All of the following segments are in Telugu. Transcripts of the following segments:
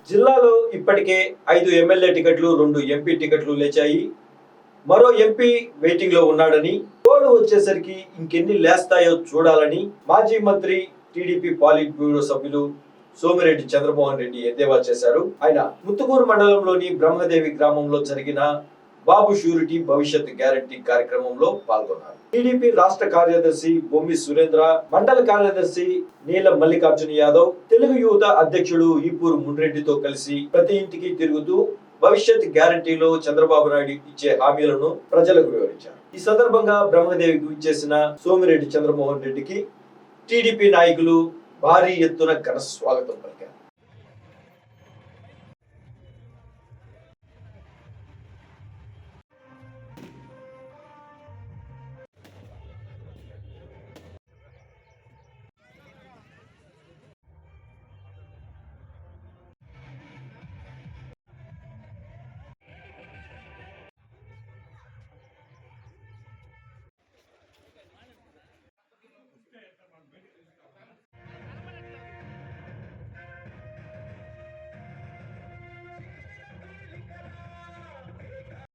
జిల్లాలో ఇప్పటికే 5 ఎమ్మెల్యే టికెట్లు 2 ఎంపీ టికెట్లు లేచాయి. మరో ఎంపీ వెయిటింగ్ లో ఉన్నాడని, కోడ్ వచ్చేసరికి ఇంకెన్ని లేస్తాయో చూడాలని మాజీ మంత్రి టీడీపీ పాలిట్ బ్యూరో సభ్యులు సోమిరెడ్డి చంద్రమోహన్ రెడ్డి ఎద్దేవా చేశారు. ఆయన ముత్తుకూరు మండలంలోని బ్రహ్మదేవి గ్రామంలో జరిగిన బాబు షూరిటీ భవిష్యత్ గ్యారంటీ కార్యక్రమంలో పాల్గొన్నారు. టీడీపీ రాష్ట్ర కార్యదర్శి బొమ్మి సురేంద్ర, మండల కార్యదర్శి నీలం మల్లికార్జున యాదవ్, తెలుగు యువత అధ్యక్షుడు ఈపూరు మున్రెడ్డితో కలిసి ప్రతి ఇంటికి తిరుగుతూ భవిష్యత్ గ్యారంటీలో చంద్రబాబు నాయుడు ఇచ్చే హామీలను ప్రజలకు వివరించారు. ఈ సందర్భంగా బ్రహ్మదేవికి విచ్చేసిన సోమిరెడ్డి చంద్రమోహన్ రెడ్డికి టీడీపీ నాయకులు భారీ ఎత్తున ఘన స్వాగతం పలికారు.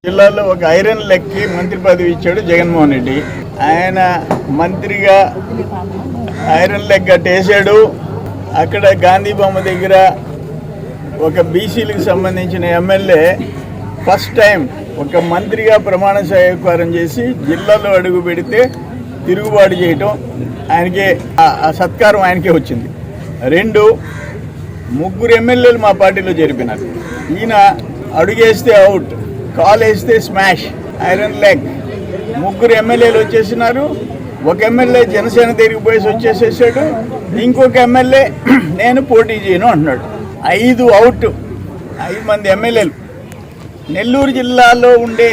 జిల్లాలో ఒక ఐరన్ లెగ్కి మంత్రి పదవి ఇచ్చాడు జగన్మోహన్ రెడ్డి. ఆయన మంత్రిగా ఐరన్ లెగ్ అట్టేసాడు. అక్కడ గాంధీ బొమ్మ దగ్గర ఒక బీసీలకు సంబంధించిన ఎమ్మెల్యే ఫస్ట్ టైం ఒక మంత్రిగా ప్రమాణ స్వీకారం చేసి జిల్లాలో అడుగు పెడితే తిరుగుబాటు చేయటం ఆయనకే ఆ సత్కారం ఆయనకే వచ్చింది. 2 ముగ్గురు ఎమ్మెల్యేలు మా పార్టీలో జరిపినారు. ఈయన అడుగేస్తే అవుట్, కాల్ వేస్తే స్మాష్, ఐరన్ లెగ్. 3 ఎమ్మెల్యేలు వచ్చేసినారు. ఒక ఎమ్మెల్యే జనసేన తిరిగిపోయేసి వచ్చేసేసాడు. ఇంకొక ఎమ్మెల్యే నేను పోటీ చేయను అంటున్నాడు. 5 అవుట్, 5 మంది ఎమ్మెల్యేలు. నెల్లూరు జిల్లాలో ఉండే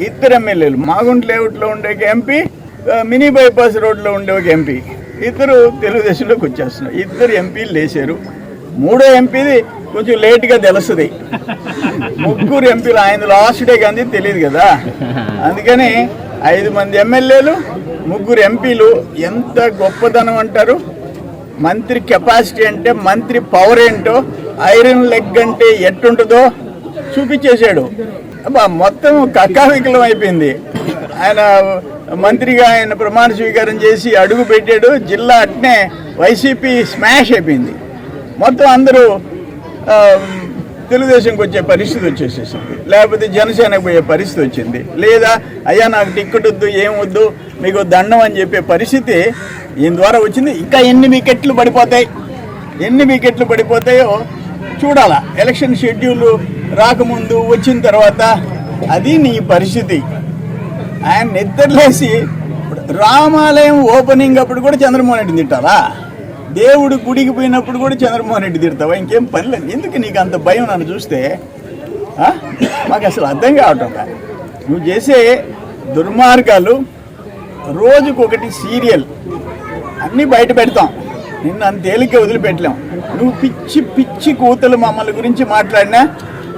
2 ఎమ్మెల్యేలు, మాగుంట లేఅవుట్లో ఉండే ఒక ఎంపీ, మినీ బైపాస్ రోడ్లో ఉండే ఒక ఎంపీ, 2 తెలుగుదేశంలోకి వచ్చేస్తున్నారు. 2 ఎంపీలు లేచారు. 3వ ఎంపీది కొంచెం లేట్గా తెలుస్తుంది. 3 ఎంపీలు ఆయన లాస్ట్ డే కానీ తెలియదు కదా. అందుకని 5 మంది ఎమ్మెల్యేలు, 3 ఎంపీలు. ఎంత గొప్పదనం అంటారు. మంత్రి కెపాసిటీ అంటే, మంత్రి పవర్ ఏంటో, ఐరన్ లెగ్ అంటే ఎట్టుంటుందో చూపించేశాడు. మొత్తం కక్కావికలం అయిపోయింది. ఆయన మంత్రిగా ఆయన ప్రమాణ స్వీకారం చేసి అడుగు పెట్టాడు. జిల్లా అట్నే వైసీపీ స్మాష్ అయిపోయింది. మొత్తం అందరూ తెలుగుదేశంకి వచ్చే పరిస్థితి వచ్చేసేసింది, లేకపోతే జనసేనకు పోయే పరిస్థితి వచ్చింది. లేదా అయ్యా నాకు టిక్కెట్ వద్దు, ఏం వద్దు, మీకు దండం అని చెప్పే పరిస్థితి ఈయన ద్వారా వచ్చింది. ఇంకా ఎన్ని వికెట్లు పడిపోతాయో చూడాలా. ఎలక్షన్ షెడ్యూల్ రాకముందు వచ్చిన తర్వాత అది నీ పరిస్థితి. ఆయన నిద్రలేసి రామాలయం ఓపెనింగ్ అప్పుడు కూడా చంద్రమోహన్ రెడ్డిని తిట్టాలా? దేవుడు గుడికి పోయినప్పుడు కూడా చంద్రమోహన్ రెడ్డి తిడతావా? ఇంకేం పని లేదు. ఎందుకు నీకు అంత భయం? నన్ను చూస్తే మాకు అసలు అర్థం కావటం. నువ్వు చేసే దుర్మార్గాలు రోజుకొకటి సీరియల్ అన్నీ బయట పెడతాం. నిన్ను అంత తేలిక వదిలిపెట్టలేం. నువ్వు పిచ్చి కూతలు మమ్మల్ని గురించి మాట్లాడినా,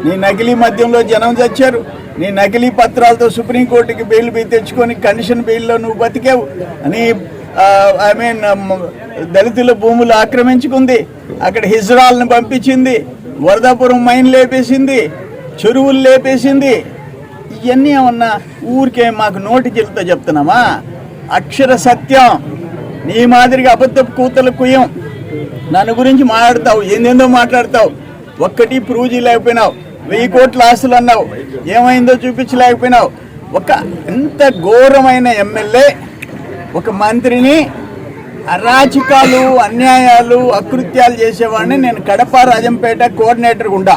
నీ నకిలీ మద్యంలో జనం చచ్చారు, నీ నకిలీ పత్రాలతో సుప్రీంకోర్టుకి బెయిల్ తెచ్చుకొని కండిషన్ బెయిల్లో నువ్వు బతికావు, నీ దళితుల భూములు ఆక్రమించుకుంది, అక్కడ హిజ్రాల్ని పంపించింది, వరదాపురం మైన్ లేపేసింది, చెరువులు లేపేసింది. ఇవన్నీ ఏమన్నా ఊరికే మాకు నోటి జిల్లుతో చెప్తున్నామా? అక్షర సత్యం. నీ మాదిరిగా అబద్ధపు కూతలు కుయ్యం. నన్ను గురించి మాట్లాడతావు, ఏందేందో మాట్లాడతావు. ఒక్కటి ప్రూవ్ చేయలేకపోయినావు. 1000 కోట్ల ఆస్తులు అన్నావు, ఏమైందో చూపించలేకపోయినావు. ఎంత ఘోరమైన ఎమ్మెల్యే ఒక మంత్రిని అరాచకాలు, అన్యాయాలు, అకృత్యాలు చేసేవాడిని. నేను కడప రాజంపేట కోఆర్డినేటర్గా ఉండా,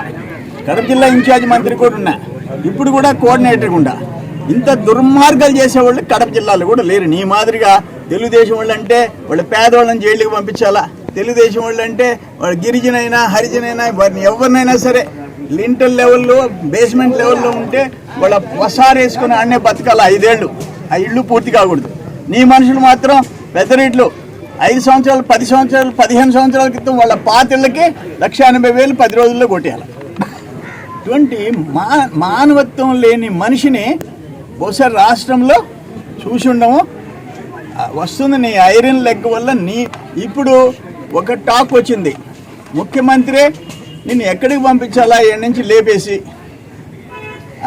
కడప జిల్లా ఇన్ఛార్జ్ మంత్రి కూడా ఉన్నా, ఇప్పుడు కూడా కోఆర్డినేటర్గా ఉండా. ఇంత దుర్మార్గాలు చేసేవాళ్ళు కడప జిల్లాలో కూడా లేరు. నీ మాదిరిగా తెలుగుదేశం వాళ్ళు అంటే వాళ్ళు పేదవాళ్ళని జైలుకి పంపించాలా? తెలుగుదేశం వాళ్ళు అంటే వాళ్ళు గిరిజనైనా హరిజనైనా వారిని ఎవరినైనా సరే లింటల్ లెవెల్లో, బేస్మెంట్ లెవెల్లో ఉంటే వాళ్ళ వసారు వేసుకుని ఆడనే బతకాల 5 ఏళ్ళు. ఆ ఇళ్ళు పూర్తి కాకూడదు. నీ మనుషులు మాత్రం పెద్ద రేట్లు 5 సంవత్సరాలు, 10 సంవత్సరాలు, 15 సంవత్సరాల క్రితం వాళ్ళ పాతిళ్ళకి 1,80,000 10 రోజుల్లో కొట్టేయాలి. ఇటువంటి మానవత్వం లేని మనిషిని బహుశా రాష్ట్రంలో చూసి ఉండము. వస్తుంది నీ ఐరన్ లెగ్ వల్ల. ఇప్పుడు ఒక టాక్ వచ్చింది, ముఖ్యమంత్రి నిన్ను ఎక్కడికి పంపించాలా ఈ నుంచి లేపేసి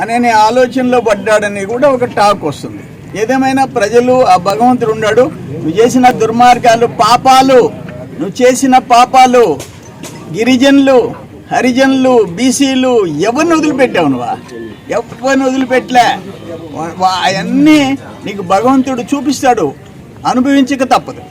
అనే ఆలోచనలో పడ్డాడని కూడా ఒక టాక్ వస్తుంది. ఏదేమైనా ప్రజలు ఆ భగవంతుడు ఉన్నాడు. నువ్వు చేసిన దుర్మార్గాలు, పాపాలు, నువ్వు చేసిన పాపాలు గిరిజనులు, హరిజనులు, బీసీలు ఎవరిని వదిలిపెట్టావు? నువ్వు ఎవరిని వదిలిపెట్టలే. అవన్నీ నీకు భగవంతుడు చూపిస్తాడు, అనుభవించక తప్పదు.